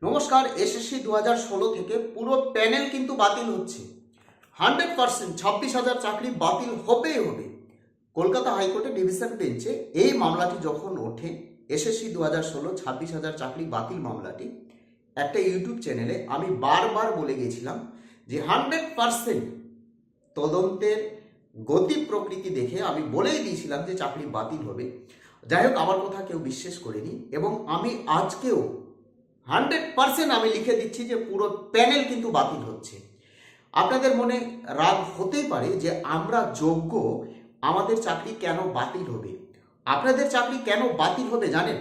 নমস্কার। এসএসসি 2016 থেকে পুরো প্যানেল কিন্তু বাতিল হচ্ছে। 100% 26,000 চাকরি বাতিল হবেই হবে। কলকাতা হাইকোর্টে ডিভিশন বেঞ্চে এই মামলাটি যখন ওঠে, এসএসসি 2016 26,000 চাকরি বাতিল মামলাটি, একটা ইউটিউব চ্যানেলে আমি বারবার বলে গেছিলাম যে 100% তদন্তের গতি প্রকৃতি দেখে আমি বলেই দিয়েছিলাম যে চাকরি বাতিল হবে। যাই হোক, আমার কথা কেউ বিশ্বাস করেনি এবং আমি আজকেও 100% আমি লিখে দিচ্ছি যে পুরো প্যানেল কিন্তু বাতিল হচ্ছে। আপনাদের মনে রাগ হতেই পারে যে আমরা যোগ্য, আমাদের চাকরি কেন বাতিল হবে। আপনাদের চাকরি কেন বাতিল হবে জানেন?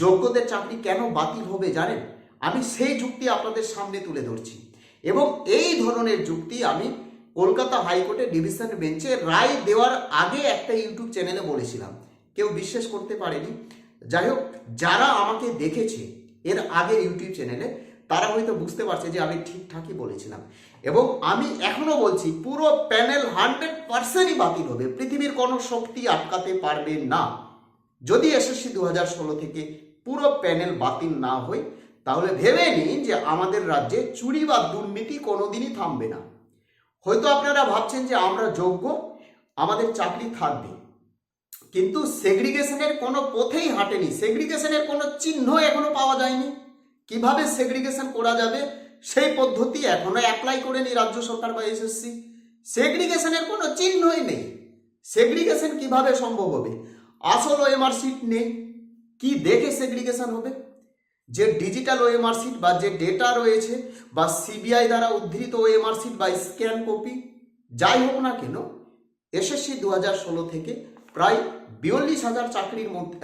যোগ্যদের চাকরি কেন বাতিল হবে জানেন? আমি সেই যুক্তি আপনাদের সামনে তুলে ধরছি এবং এই ধরনের যুক্তি আমি কলকাতা হাইকোর্টে ডিভিশন বেঞ্চে রায় দেওয়ার আগে একটা ইউটিউব চ্যানেলে বলেছিলাম, কেউ বিশ্বাস করতে পারেনি। যাই হোক, যারা আমাকে দেখেছে এর আগে ইউটিউব চ্যানেলে, তারা হয়তো বুঝতে পারছে যে আমি ঠিকঠাকই বলেছিলাম এবং আমি এখনো বলছি পুরো প্যানেল 100%ই বাতিল হবে। পৃথিবীর কোনো শক্তি আটকাতে পারবে না। যদি এসএসসি 2016 থেকে পুরো প্যানেল বাতিল না হয়, তাহলে ভেবে নিন যে আমাদের রাজ্যে চুরি বা দুর্নীতি কোনোদিনই থামবে না। হয়তো আপনারা ভাবছেন যে আমরা যোগ্য, আমাদের চাকরি থাকবে, কিন্তু সেগ্রিগেশনের কোনো পথেই হাঁটেনি, সেগ্রিগেশনের কোনো চিহ্ন এখনো পাওয়া যায়নি। কিভাবে সেগ্রিগেশন করা যাবে সেই পদ্ধতি এখনো অ্যাপ্লাই করেনি রাজ্য সরকার বা এসএসসি। সেগ্রিগেশনের কোনো চিহ্নই নেই। সেগ্রিগেশন কিভাবে সম্ভব হবে? আসল ওএমআর শিট নেই, কি দেখে সেগ্রিগেশন হবে? যে ডিজিটাল ওএমআর শিট বা যে ডেটা রয়েছে বা সিবিআই দ্বারা উদ্ধৃত ওএমআর শিট বা স্ক্যান কপি, যাই হোক না কেন, এসএসসি 2016 থেকে প্রায় 42,000 চাকরির মধ্যে,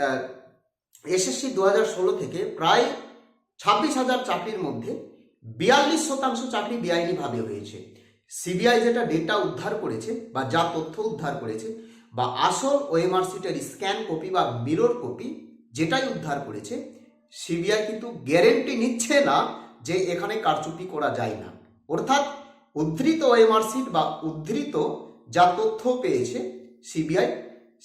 এসএসসি 2016 থেকে প্রায় 26,000 চাকরির মধ্যে 42% চাকরি বেআইনিভাবে হয়েছে। সিবিআই যেটা ডেটা উদ্ধার করেছে বা যা তথ্য উদ্ধার করেছে বা আসল ওএমআর শিটের স্ক্যান কপি বা মিরর কপি যেটাই উদ্ধার করেছে, সিবিআই কিন্তু গ্যারেন্টি নিচ্ছে না যে এখানে কারচুপি করা যায় না। অর্থাৎ উদ্ধৃত ওএমআর শিট বা উদ্ধৃত যা তথ্য পেয়েছে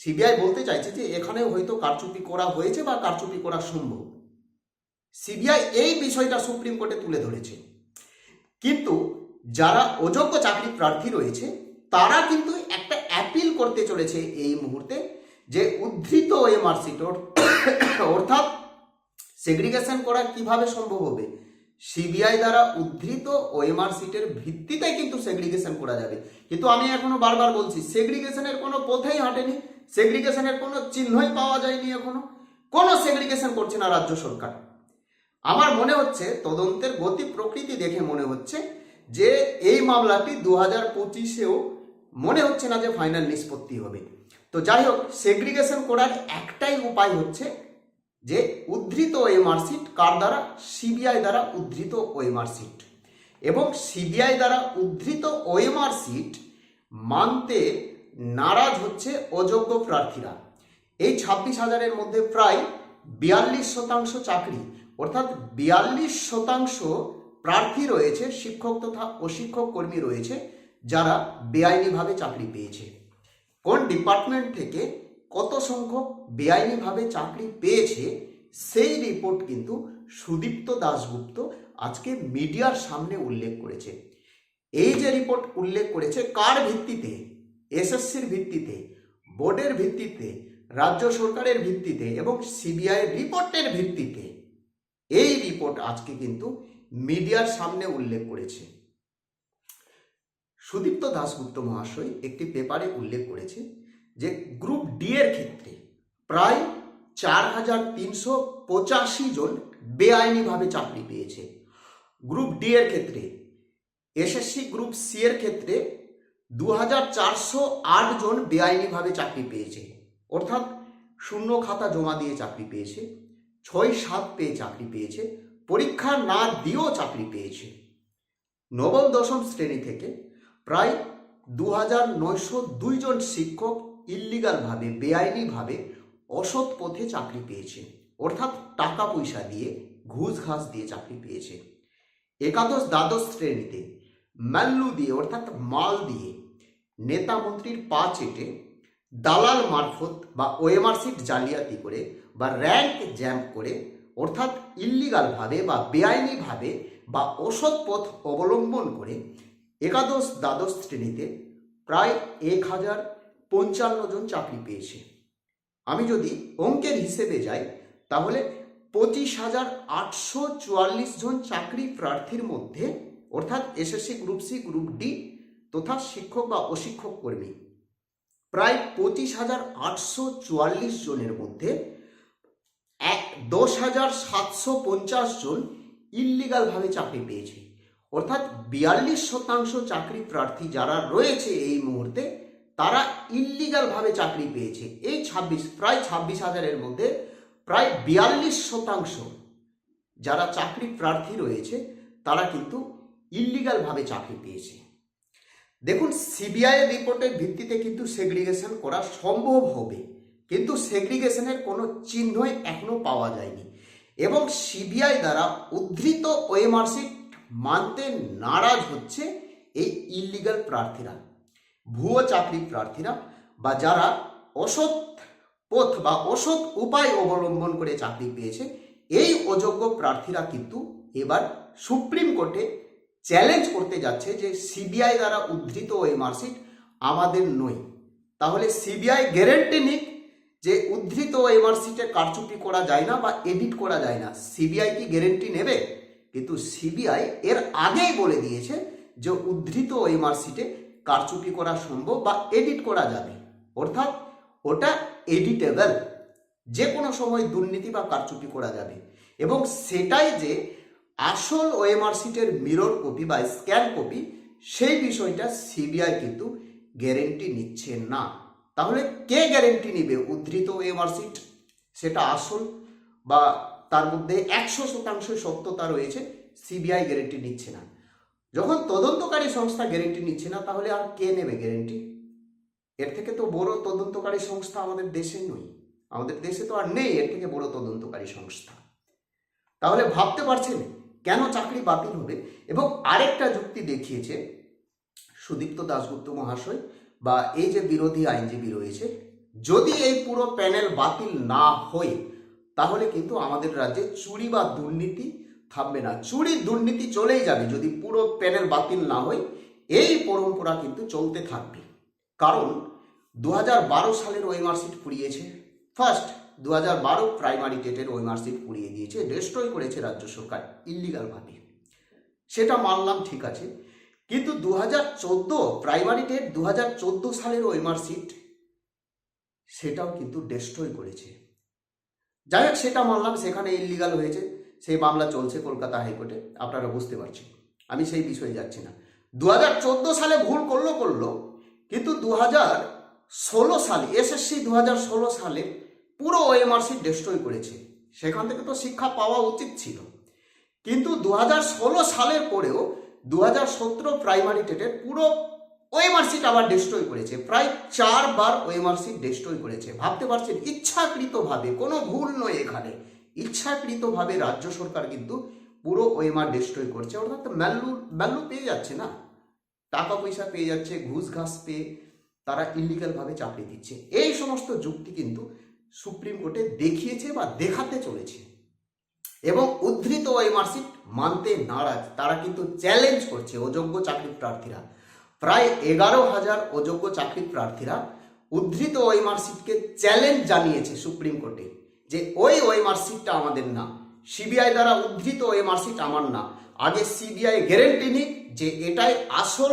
সিবিআই বলতে চাইছে যে এখানে হয়তো কারচুপি করা হয়েছে বা কারচুপি করা সম্ভব। সিবিআই এই বিষয়টা সুপ্রিম কোর্টে তুলে ধরেছে, কিন্তু যারা অযোগ্য চাকরি প্রার্থী রয়েছে তারা কিন্তু একটা অ্যাপিল করতে চলেছে এই মুহূর্তে যে উদ্ধৃত ওএমআর শিট অর্থাৎ সেগ্রিগেশন করা কিভাবে সম্ভব হবে। সিবিআই দ্বারা উদ্ধৃত ওএমআর শিটের ভিত্তিতে কিন্তু সেগ্রিগেশন করা যাবে, কিন্তু আমি এখনো বারবার বলছি সেগ্রিগেশনের কোনো পথেই হাঁটেনি, সেগ্রিগেশনের কোনো চিহ্নই পাওয়া যায়নি, এখনো কোনো সেগ্রিগেশন করছে না রাজ্য সরকার। আমার মনে হচ্ছে তদন্তের গতি প্রকৃতি দেখে মনে হচ্ছে যে এই মামলাটি 2025-এও মনে হচ্ছে না যে ফাইনাল নিষ্পত্তি হবে। তো যাই হোক, সেগ্রিগেশন করার একটাই উপায় হচ্ছে যে উদ্ধৃত ওএমআর শিট কার দ্বারা? সিবিআই দ্বারা উদ্ধৃত ওএমআর শিট, এবং সিবিআই দ্বারা উদ্ধৃত ওএমআর শিট মানতে নারাজ হচ্ছে অযোগ্য প্রার্থীরা। এই 26,000-এর মধ্যে প্রায় 42% চাকরি অর্থাৎ 42% প্রার্থী রয়েছে, শিক্ষক তথা অশিক্ষক কর্মী রয়েছে যারা বেআইনিভাবে চাকরি পেয়েছে। কোন ডিপার্টমেন্ট থেকে কত সংখ্যক বেআইনিভাবে চাকরি পেয়েছে সেই রিপোর্ট কিন্তু সুদীপ্ত দাশগুপ্ত আজকে মিডিয়ার সামনে উল্লেখ করেছে। এই যে রিপোর্ট উল্লেখ করেছে, কার ভিত্তিতে? এসএসসির ভিত্তিতে, বোর্ডের ভিত্তিতে, রাজ্য সরকারের ভিত্তিতে এবং সিবিআই রিপোর্টের ভিত্তিতে এই রিপোর্ট আজকে কিন্তু মিডিয়ার সামনে উল্লেখ করেছে। সুদীপ্ত দাশগুপ্ত মহাশয় একটি পেপারে উল্লেখ করেছে যে গ্রুপ ডি এর ক্ষেত্রে প্রায় 4,385 জন বেআইনিভাবে চাকরি পেয়েছে। গ্রুপ ডি এর ক্ষেত্রে, এসএসসি গ্রুপ সি এর ক্ষেত্রে 2,408 জন বেআইনিভাবে চাকরি পেয়েছে, অর্থাৎ শূন্য খাতা জমা দিয়ে চাকরি পেয়েছে, 6-7 পেয়ে চাকরি পেয়েছে, পরীক্ষা না দিয়েও চাকরি পেয়েছে। নবম দশম শ্রেণী থেকে প্রায় 2,902 জন শিক্ষক ইল্লিগালভাবে, বেআইনিভাবে, অসৎ পথে চাকরি পেয়েছে, অর্থাৎ টাকা পয়সা দিয়ে, ঘুষ ঘাস দিয়ে চাকরি পেয়েছে। একাদশ দ্বাদশ শ্রেণীতে মাল্লু দিয়ে অর্থাৎ মাল দিয়ে, নেতা মন্ত্রীর পা চেটে, দালাল মারফত বা ওএমআর শিট জালিয়াতি করে বা র্যাঙ্ক জ্যাম্প করে অর্থাৎ ইল্লিগালভাবে বা বেআইনিভাবে বা অসৎ পথ অবলম্বন করে একাদশ দ্বাদশ শ্রেণীতে প্রায় 1055 জন চাকরি পেয়েছে। আমি যদি অঙ্কের হিসেবে যাই তাহলে 25,844 জন চাকরি প্রার্থীর মধ্যে অর্থাৎ SSC group C group D তথা শিক্ষক বা অশিক্ষক কর্মী প্রায় 25,844 জনের মধ্যে 10,750 জন ইল্লিগালভাবে চাকরি পেয়েছে। অর্থাৎ 42% চাকরি প্রার্থী যারা রয়েছে এই মুহূর্তে তারা ইল্লিগালভাবে চাকরি পেয়েছে। এই প্রায় 26,000-এর মধ্যে প্রায় 42% যারা চাকরি প্রার্থী রয়েছে তারা কিন্তু ইল্লিগালভাবে চাকরি পেয়েছে। দেখুন, সিবিআই রিপোর্টের ভিত্তিতে কিন্তু সেগ্রিগেশন করা সম্ভব হবে, কিন্তু সেগ্রিগেশনের কোনো চিহ্নই এখনো পাওয়া যায়নি এবং সিবিআই দ্বারা উদ্ধৃত ওএমআরশিট মানতে নারাজ হচ্ছে এই ইল্লিগাল প্রার্থীরা, ভুয়ো চাকরি প্রার্থীরা বা যারা অসৎ পথ বা অসৎ উপায় অবলম্বন করে চাকরি পেয়েছে। এই অযোগ্য প্রার্থীরা কিন্তু এবার সুপ্রিম কোর্টে চ্যালেঞ্জ করতে যাচ্ছে যে সিবিআই দ্বারা উদ্ধৃত ওএমআরশিট আমাদের নয়। তাহলে সিবিআই গ্যারেন্টি নিক যে উদ্ধৃত ওএমআরশিটে কারচুপি করা যায় না বা এডিট করা যায় না। সিবিআই কি গ্যারেন্টি নেবে? কিন্তু সিবিআই এর আগেই বলে দিয়েছে যে উদ্ধৃত ওএমআরশিটে কারচুপি করা সম্ভব বা এডিট করা যাবে, অর্থাৎ ওটা এডিটেবল, যে কোনো সময় দুর্নীতি বা কারচুপি করা যাবে। এবং সেটাই যে আসল ওএমআরশিটের মিরর কপি বা স্ক্যান কপি, সেই বিষয়টা সিবিআই কিন্তু গ্যারেন্টি নিচ্ছে না। তাহলে কে গ্যারেন্টি নেবে উদ্ধৃত ওএমআরশিট সেটা আসল বা তার মধ্যে 100% সত্যতা রয়েছে? সিবিআই গ্যারেন্টি নিচ্ছে না। যখন তদন্তকারী সংস্থা গ্যারেন্টি নিচ্ছে না, তাহলে আর কে নেবে গ্যারেন্টি? এর থেকে তো বড় তদন্তকারী সংস্থা আমাদের দেশে নয়, আমাদের দেশে তো আর নেই এর থেকে বড় তদন্তকারী সংস্থা। তাহলে ভাবতে পারছেন কেন চাকরি বাতিল হবে? এবং আরেকটা যুক্তি দেখিয়েছে সুদীপ্ত দাশগুপ্ত মহাশয় বা এই যে বিরোধী আইনজীবী রয়েছে, যদি এই পুরো প্যানেল বাতিল না হয় তাহলে কিন্তু আমাদের রাজ্যে চুরি বা দুর্নীতি থামবে না, চুরি দুর্নীতি চলেই যাবে। যদি পুরো প্যানেল বাতিল না হয় এই পরম্পরা কিন্তু চলতে থাকবে। কারণ 2012 সালের ওএমআরশিট পুড়িয়েছে, ফার্স্ট 2012 প্রাইমারি টেটের ওএমআরশিট পুড়িয়ে দিয়েছে, ডিস্ট্রয় করেছে রাজ্য সরকার ইল্লিগালভাবে, সেটা মানলাম, ঠিক আছে। কিন্তু 2014 প্রাইমারি টেট 2014 সালের ওএমআরশিট সেটাও কিন্তু ডিস্ট্রয় করেছে। যাই হোক, সেটা মানলাম, সেখানে ইল্লিগাল হয়েছে, সেই মামলা চলছে কলকাতা হাইকোর্টে, আপনারা বুঝতে পারছেন, আমি সেই বিষয়ে যাচ্ছি না। 2014 সালে ভুল করলো, কিন্তু 2016 সালে এসএসসি 2016 সালে পুরো ওএমআরশিট ডিস্ট্রয় করেছে। সেখান থেকে তো শিক্ষা পাওয়া উচিত ছিল। কিন্তু 2016 সালের পরেও 2017 প্রাইমারি টেটের পুরো ওএমআরশিট আবার ডিস্ট্রয় করেছে, প্রায় 4 বার ওএমআরশিট ডিস্ট্রয় করেছে। ভাবতে পারছেন, ইচ্ছাকৃতভাবে, কোনো ভুল নয় এখানে, ইচ্ছাকৃতভাবে রাজ্য সরকার কিন্তু পুরো ওএমআর ডিস্ট্রয় করছে। অর্থাৎ ভ্যালু পেয়ে যাচ্ছে না, টাকা পয়সা পেয়ে যাচ্ছে, ঘুষ ঘাস পেয়ে তারা ইল্লিগালভাবে চাকরি দিচ্ছে। এই সমস্ত যুক্তি কিন্তু সুপ্রিম কোর্টে দেখিয়েছে বা দেখাতে চলেছে এবং উদ্ধৃত ওএমআরশিট মানতে নারাজ। তারা কিন্তু চ্যালেঞ্জ করছে অযোগ্য চাকরি প্রার্থীরা, প্রায় 11,000 অযোগ্য চাকরি প্রার্থীরা উদ্ধৃত ওএমআরশিটকে চ্যালেঞ্জ জানিয়েছে সুপ্রিম কোর্টে যে ওই ওএমআরশিটটা আমাদের না, সিবিআই দ্বারা উদ্ধৃত ওএমআরশিট আমার না। আগে সিবিআই গ্যারেন্টি নিক যে এটাই আসল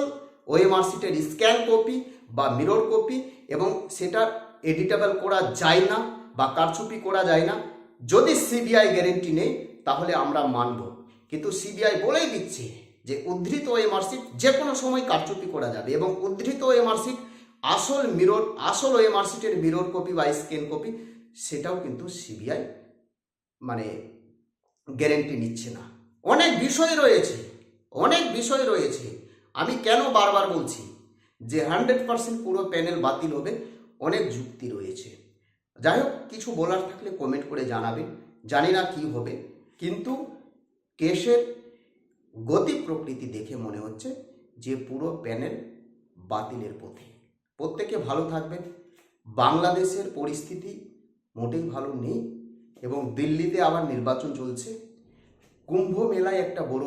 ওএমআরশিটের স্ক্যান কপি বা মিরর কপি এবং সেটা এডিটেবল করা যায় না বা কারচুপি করা যায় না। যদি সিবিআই গ্যারেন্টি নেই তাহলে আমরা মানব, কিন্তু সিবিআই বলেই দিচ্ছে যে উদ্ধৃত ওএমআরশিট যে কোনো সময় কারচুপি করা যাবে এবং উদ্ধৃত ওএমআরশিট আসল ওএমআরশিটের মিরর কপি বা স্ক্যান কপি সেটাও কিন্তু সিবিআই গ্যারেন্টি নিচ্ছে না। অনেক বিষয় রয়েছে। আমি কেন বারবার বলছি যে 100% পুরো প্যানেল বাতিল হবে? অনেক যুক্তি রয়েছে। যাই হোক, কিছু বলার থাকলে কমেন্ট করে জানাবেন। জানি না কি হবে, কিন্তু কেসের গতি প্রকৃতি দেখে মনে হচ্ছে যে পুরো প্যানেল বাতিলের পথে। প্রত্যেকে ভালো থাকবেন। বাংলাদেশের পরিস্থিতি মোটেই ভালো নেই, এবং দিল্লিতে আবার নির্বাচন চলছে। কুম্ভ মেলায় একটা বড়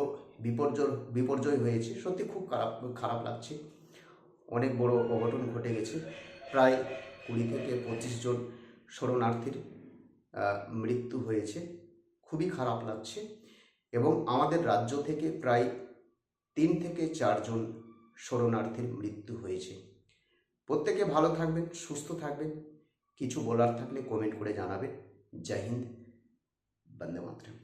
বিপর্যয় হয়েছে, সত্যি খুব খারাপ লাগছে। অনেক বড় অঘটন ঘটে গেছে, প্রায় 20 থেকে 25 জন শরণার্থীর মৃত্যু হয়েছে, খুবই খারাপ লাগছে। এবং আমাদের রাজ্য থেকে প্রায় 3 থেকে 4 জন শরণার্থীর মৃত্যু হয়েছে। প্রত্যেকে ভালো থাকবেন, সুস্থ থাকবেন। কিছু বলার থাকলে কমেন্ট করে জানাবেন। জয় হিন্দ, বন্দে মাতরম।